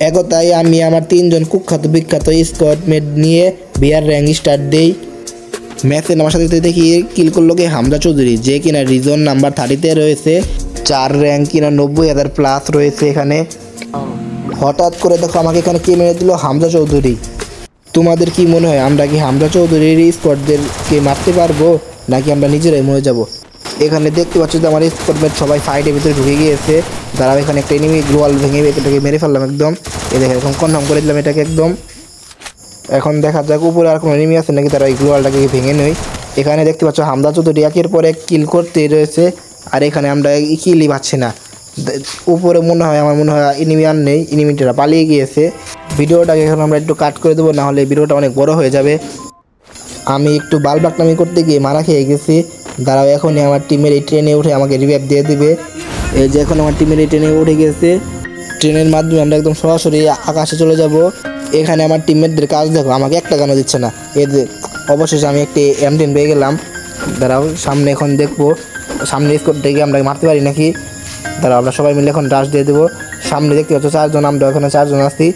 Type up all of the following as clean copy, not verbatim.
একতাই আমি আমার 3 জন কুখ্যাত বিখ্যাত স্কোয়াড মেট নিয়ে বিয়ার র্যাঙ্ক স্টার্ট দেই। ম্যাচে আমার সাথে দেখি কিল করলো কি হামজা চৌধুরী, যে কিনা রিজন নাম্বার 30-তে রয়েছে। 4 র্যাঙ্ক কিনা 90,000 প্লাস রয়েছে এখানে। হঠাৎ করে দেখো আমাকে এখানে কে মেরে দিল, হামজা চৌধুরী। তোমাদের কি মনে হয় আমরা কি হামজা চৌধুরীর স্কোয়াডদেরকে মারতে পারবো নাকি আমরা নিজেরাই মরে যাব? এখানে দেখতে পাচ্ছ যে আমার স্কোয়াডমেট সবাই ফাইটের ভিতরে ঢুকে গিয়েছে। দাঁড়াও, এখানে একটা এনিমি গ্লোয়াল ভেঙে এটাকে মেরে ফেললাম একদম। এই দেখে এখন কনফার্ম করে দিলাম এটাকে একদম। এখন দেখা যাক উপরে আর কোনো এনিমি আছে নাকি, তারা এই গ্লোয়ালটাকে ভেঙে নই। এখানে দেখতে পাচ্ছ হামজা চৌধুরী একের পর এক কিল করতেই রয়েছে, আর এখানে আমরা কিলই পাচ্ছি না। উপরে আমার মনে হয় এনিমি আর নেই, এনিমিটা পালিয়ে গিয়েছে। ভিডিওটাকে এখন আমরা একটু কাট করে দেবো, নাহলে ভিডিওটা অনেক বড় হয়ে যাবে। আমি একটু বালবাকনামি করতে গিয়ে মারা খেয়ে গেছি। দাঁড়াও, এখনই আমার টিমের এই ট্রেনে উঠে আমাকে রিভাইভ দিয়ে দিবে। এই যে এখন আমার টিমের এই ট্রেনে উঠে গেছে, ট্রেনের মাধ্যমে আমরা একদম সরাসরি আকাশে চলে যাব। এখানে আমার টিমমেটদের কাজ দেখো, আমাকে একটা গানও দিচ্ছে না। এদের অবশেষে আমি একটি M10 পেয়ে গেলাম। দাঁড়াও, সামনে এখন দেখবো সামনে স্কোর থেকে আমরা মারতে পারি নাকি। দাঁড়াও, আমরা সবাই মিলে এখন রাশ দিয়ে দেবো। সামনে দেখতে পাচ্ছ 4 জন, আমরা এখানে 4 জন আসছি।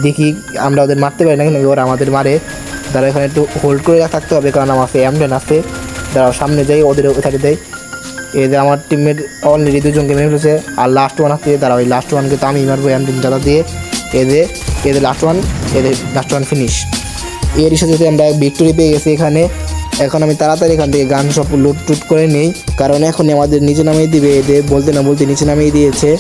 দেখি আমরা ওদের মারতে পারি নাকি, ওরা আমাদের মারে। দাঁড়াও, এখানে একটু হোল্ড করে থাকতে হবে কারণ আমার M10 আছে। দাঁড়াও, সামনে যাই, ওদের ওইখানে দেয়। এই যে আমার টিমমেট অলরেডি 2 জনকে মেরে ফেলেছে, আর লাস্ট ওয়ান আসছে। দাঁড়াও, ওই লাস্ট ওয়ানকে তো আমি মারবো M10 জ্বালা দিয়ে। এদের লাস্ট ওয়ান ফিনিশ। এর সাথে আমরা ভিক্টোরি পেয়ে গেছি এখানে। এখন আমি তাড়াতাড়ি এখান থেকে গান সব লুট টুট করে নিই, কারণ এখনই আমাদের নিচে নামিয়ে দিবে। এদের বলতে না বলতে নিচে নামিয়ে দিয়েছে।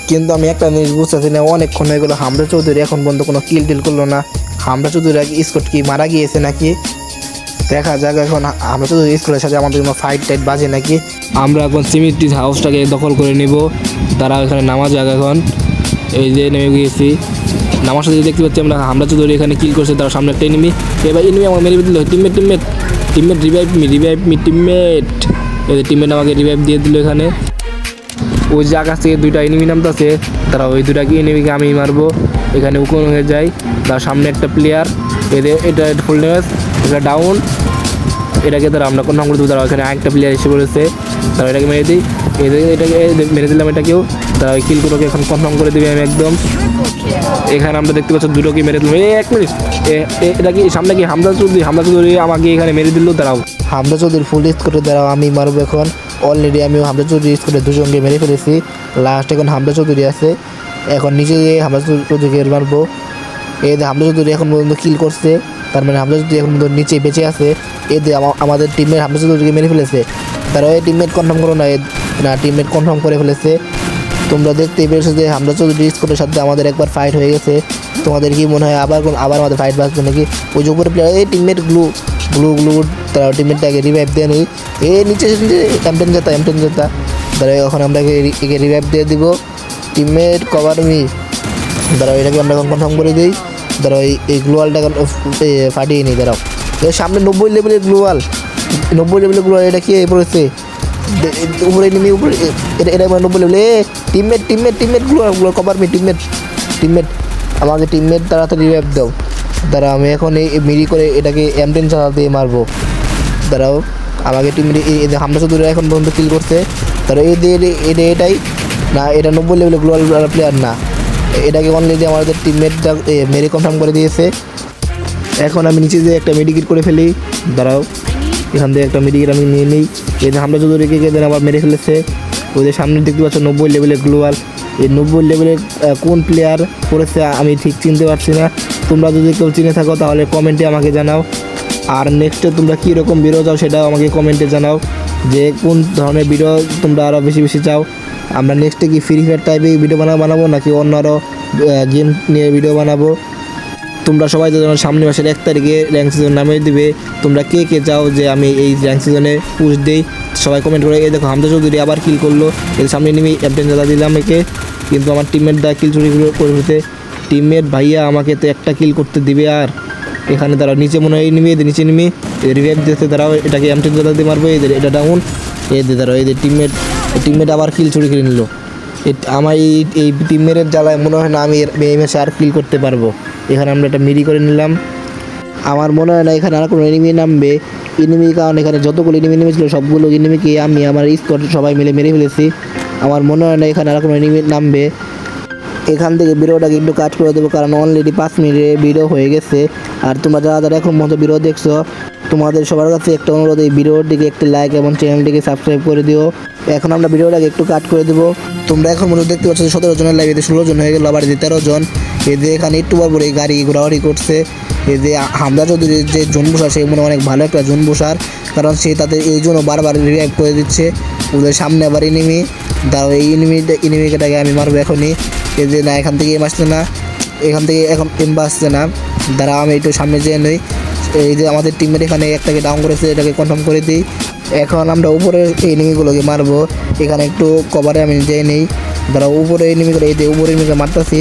কিন্তু আমি একটা জিনিস বুঝতেছি না, অনেকক্ষণ হয়ে গেলো হামজা চৌধুরী এখন পর্যন্ত কোনো কিল টিল করলো না। হামজা চৌধুরী স্কোয়াড কি মারা গিয়েছে নাকি? দেখা যাক এখন হামজা চৌধুরী স্কোয়াডের সাথে আমাদের কোনো ফাইট টাইট বাজে নাকি। আমরা এখন সিমিট্রিজ হাউসটাকে দখল করে নিব। তারা এখানে নামা যাক এখন। এই যে নেমে গিয়েছি, নামার সাথে দেখতে পাচ্ছি আমরা হামজা চৌধুরী এখানে কিল করছে। তার সামনে একটা এনিমি, এবার এনিমি আমাকে মেরে দিল। Teammate revive me teammate. এই টিমমেট আমাকে রিভাইভ দিয়ে দিল এখানে। ওই যে আকাশ থেকে 2টা এনিমি নামতেছে, তারা ওই 2টা এনিমিকে আমি মারবো। এখানে উকন হয়ে যায়, তার সামনে একটা প্লেয়ার। এটা ফুল ড্যামেজ, এটা ডাউন। এটাকে তারা আমরা কনফার্ম করে দেবো। তারা এখানে আরেকটা প্লেয়ার এসে পড়েছে, তারা এটাকে মেরে দিই। এটাকে মেরে দিলাম এটাকেও। তারা ওই কিলগুলোকে এখন কনফার্ম করে দেবে আমি একদম। এখানে আমরা দেখতে পাচ্ছি 2টোকে মেরে দিলাম। 1 মিনিট, এটা কি সামনে কি হামজা চৌধুরী আমাকে এখানে মেরে দিল। দাঁড়াও, হামজা চৌধুরী ফুল স্কোরে দাঁড়াও, আমি মারবো এখন। অলরেডি আমি হামজা চৌধুরী স্কোরে 2 জনকে মেরে ফেলেছি। লাস্ট এখন হামজা চৌধুরী আছে, এখন নিচে গিয়ে হামজা চৌধুরীকে মারবো। এই যে হামজা চৌধুরী এখন পর্যন্ত কিল করছে, তার মানে হামজা চৌধুরী এখন পর্যন্ত নিচে বেঁচে আছে। এই যে আমাদের টিমের হামজা চৌধুরীকে মেরে ফেলেছে। তারা ওই টিমমেট কনফার্ম করো না, টিমমেট কনফার্ম করে ফেলেছে। তোমরা দেখতেই পেরেছো যে হামজা চৌধুরী স্কোরের সাথে আমাদের একবার ফাইট হয়ে গেছে। তোমাদের কি মনে হয় আবার আমাদের ফাইট বাঁচবে নাকি? ওই যে উপরে প্লেয়ার, এই টিমমেট গ্লু তারা টিমমেটটাকে রিভাইভ দেয় নি। নিচে M10 যেতা। তারা এখন আমরা একে রিভাইভ দিয়ে দিব। Teammate cover me. দাঁড়াও, এটাকে আমরা এখন কনফার্ম করে দিই। দাঁড়াও, এই গ্লোয়ালটা ফাটিয়ে নিই। দাঁড়াও, সামনে 90 লেভেলের গ্লোয়াল, এটা কি পড়েছে উপরে নেমে উপরে। এটা 90 level. Teammate global cover me. Teammate আমাকে তাড়াতাড়ি রিভাইভ দাও। দাঁড়াও, আমি এখন এই মিরি করে এটাকে M10 চালা দিয়ে মারবো। দাঁড়াও, আমাকে হামজা চৌধুরী এখন পর্যন্ত কিল করছে। তারা এটাই না, এটা 90 লেভেলের গ্লোয়াল প্লেয়ার না, এটাকে অলরেডি আমাদের টিমমেটটা মেরে কনফার্ম করে দিয়েছে। এখন আমি নিচে যে একটা মেডিকেট করে ফেলি। দাঁড়াও, এখান থেকে একটা মেডিকেট আমি নিয়ে নিই। এই যে হামজা চৌধুরীকে আবার মেরে ফেলেছে। ওদের সামনে দেখতে পাচ্ছ 90 লেভেলের গ্লোয়াল। এই 90 লেভেলের কোন প্লেয়ার করেছে আমি ঠিক চিনতে পারছি না। তোমরা যদি কেউ চিনে থাকো তাহলে কমেন্টে আমাকে জানাও। আর নেক্সটে তোমরা কীরকম ভিডিও চাও সেটাও আমাকে কমেন্টে জানাও, যে কোন ধরনের ভিডিও তোমরা আরও বেশি চাও। আমরা নেক্সটে কি ফ্রি ফায়ার টাইপে ভিডিও বানাবো নাকি অন্য আরও গেম নিয়ে ভিডিও বানাবো। তোমরা সবাই তো সামনে মাসের 1 তারিখে র্যাঙ্ক সিজন নামিয়ে দিবে। তোমরা কে চাও যে আমি এই র্যাঙ্ক সিজনে পুশ দিই, সবাই কমেন্ট করে। এই দেখো হামজা চৌধুরী আবার কিল করলো। এর সামনে নেমে M10 জ্বালা দিলাম একে, কিন্তু আমার টিমমেটটা কিল চুরি করে ফেলতে। টিমমেট ভাইয়া আমাকে তো একটা কিল করতে দিবে। আর এখানে তারা নিচে মনে হয় নিচে নেমে রিভাইভ দিতে, তারাও এটাকে M10 জ্বালা দিয়ে মারবো। এটা ডাউন। দাঁড়াও, এদের টিমমেট আবার কিল চুরি করে নিল। আমার এই টিমমেটের জ্বালায় মনে হয় না আমি এই ম্যাচে আর কিল করতে পারবো। এখানে আমরা একটা মিরি করে নিলাম। আমার মনে হয় না এখানে আর কোনো এনিমি নামবে। কারণ এখানে যতগুলো এনিমি নেমেছিল সবগুলো এনিমিকে আমি আমার স্কোয়াড সবাই মিলে মেরে ফেলেছি। আমার মনে হয় না এখানে আর কোনো এনিমি নামবে। এখান থেকে ভিডিওটাকে একটু কাট করে দেবো, কারণ অলরেডি 5 মিনিটের ভিডিও হয়ে গেছে। আর তোমরা যারা যারা এখন মতো ভিডিও দেখছো, তোমাদের সবার কাছে একটা অনুরোধ, এই ভিডিওটিকে একটি লাইক এবং চ্যানেলটিকে সাবস্ক্রাইব করে দিও। এখন আমরা ভিডিওটাকে একটু কাট করে দেবো। তোমরা এখন মতো দেখতে পাচ্ছ 17 জনের লাইভ, এতে 16 জন হয়ে গেল, আবার 13 জন। এই যে এখানে একটু পর এই গাড়ি ঘোরাঘুরি করছে। এই যে হামজা চৌধুরীর যে জোন বসার, সে মনে অনেক ভালো একটা জোন বসার, কারণ সে তাদের এই জন্য বারবার রিভাইভ করে দিচ্ছে। ওদের সামনে আবার এনিমি, দাঁড়াও এই এনিমিটাকে আমি মারবো এখনই। এই যে না, এখান থেকে এম আসছে না, এখান থেকে এখন এম আসছে না, দাঁড়াও আমি একটু সামনে যেয়ে নই। এই যে আমাদের টিমের এখানে একটাকে ডাউন করেছে, এটাকে কনফার্ম করে দিই। এখন আমরা উপরের এনিমিগুলোকে মারবো। এখানে একটু কভারে আমি যেয়ে নেই, দাঁড়াও উপরে এনিমিগুলো, এই যে উপরে এনিমিকে মারতেছি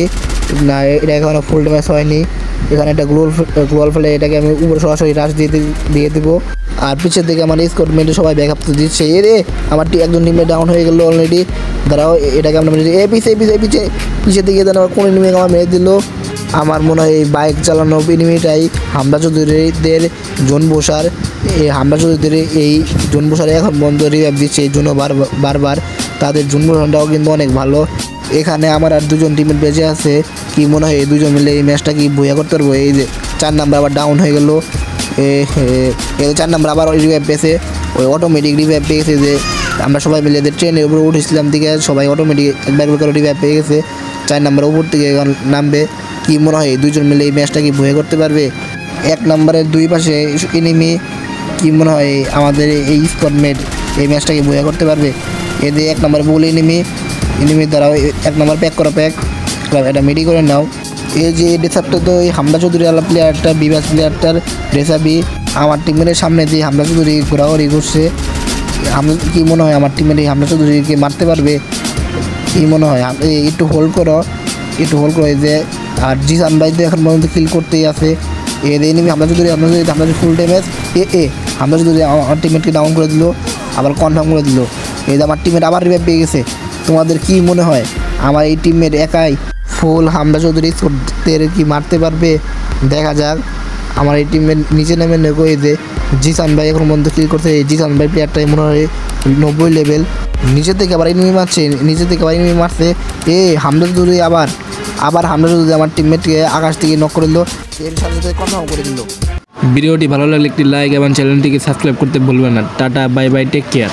না, এটা এখনো ফুল ড্যামেজ হয়নি। এখানে একটা গ্লোয়াল ফেলে এটাকে আমি উপরে সরাসরি রাশ দিয়ে দেবো। আর পিছের দিকে আমার স্কোয়াড মেটে সবাই ব্যাকআপ তো দিচ্ছে। এ রে, আমার একজন টিমে ডাউন হয়ে গেলো অলরেডি। দাঁড়াও এটাকে আমরা পিছের দিকে দাঁড়াও, কোন এনিমি আমার মেরে দিল। আমার মনে হয় এই বাইক চালানো এনিমিটাই হামজা চৌধুরীদের জোন বসার। এই হামজা চৌধুরীদের এই জোন বসারে এখন বন্ধ রিভাইভ দিচ্ছে, এই জন্য বারবার তাদের জোন বসানটাও কিন্তু অনেক ভালো। এখানে আমার আর দুজন টিমের বেঁচে আছে। কি মনে হয় এই দুজন মিলে এই ম্যাচটা কি বইয়া করতে পারবো? এই যে 4 নাম্বার আবার ডাউন হয়ে গেল। 4 নাম্বার আবার রিভাইভ পেয়েছে, ওই অটোমেটিক রিভাইভ পেয়ে গেছে। যে আমরা সবাই মিলে যে ট্রেনের উপরে উঠেছিলাম দিকে, সবাই অটোমেটিক একবার করে রিভাইভ পেয়ে গেছে। 4 নাম্বার উপর থেকে এখন নামবে। কি মনে হয় এই দুজন মিলে এই ম্যাচটা কি বইয়া করতে পারবে? 1 নাম্বারের দুই পাশে এনিমি, কি মনে হয় আমাদের এই স্কোয়াডমেট এই ম্যাচটাকে বইয়া করতে পারবে? এদের 1 নাম্বার বল এনিমির দ্বারা 1 নাম্বার প্যাক করা এটা মেডি করে নাও। এই যে ড্রেসআপটা তো এই হামজা চৌধুরী আলা প্লেয়ারটা, বিভাস প্লেয়ারটার ড্রেসআপই। আমার টিমের সামনে দিয়ে হামজা চৌধুরী ঘোরাঘুরি করছে। কি মনে হয় আমার টিমের এই হামজা চৌধুরীকে মারতে পারবে? কি মনে হয়? একটু হোল্ড করো। এই যে আর জিসান ভাই তো এখন পর্যন্ত কিল করতেই আছে। এর enemy Hamza Chowdhury full damage. Hamza Chowdhury আমার টিমমেটকে ডাউন করে দিল, আবার কনফার্ম করে দিল। এই যে আমার টিমমেট আবার রিভাইভ পেয়ে গেছে। তোমাদের কি মনে হয় আমার এই টিমমেট একাই ফুল হামজা চৌধুরী স্কোয়াডদের কি মারতে পারবে? দেখা যাক। আমার এই টিমমেট নিচে নেমে নেগো। এই যে জিসান ভাই এখন পর্যন্ত কিল করছে। এই জিসান ভাই প্লেয়ারটাই মনে হয় 90 লেভেল। নিচে থেকে আবার এনিমি মারছে। হামজা চৌধুরী আবার হামজা চৌধুরী আমার টিমমেটকে আকাশ থেকে নক করে দিল, এর সাথে কনফার্ম করে দিল। ভিডিওটি ভালো লাগলে একটি লাইক এবং চ্যানেলটিকে সাবস্ক্রাইব করতে ভুলবেন না। Tata, bye bye, take care.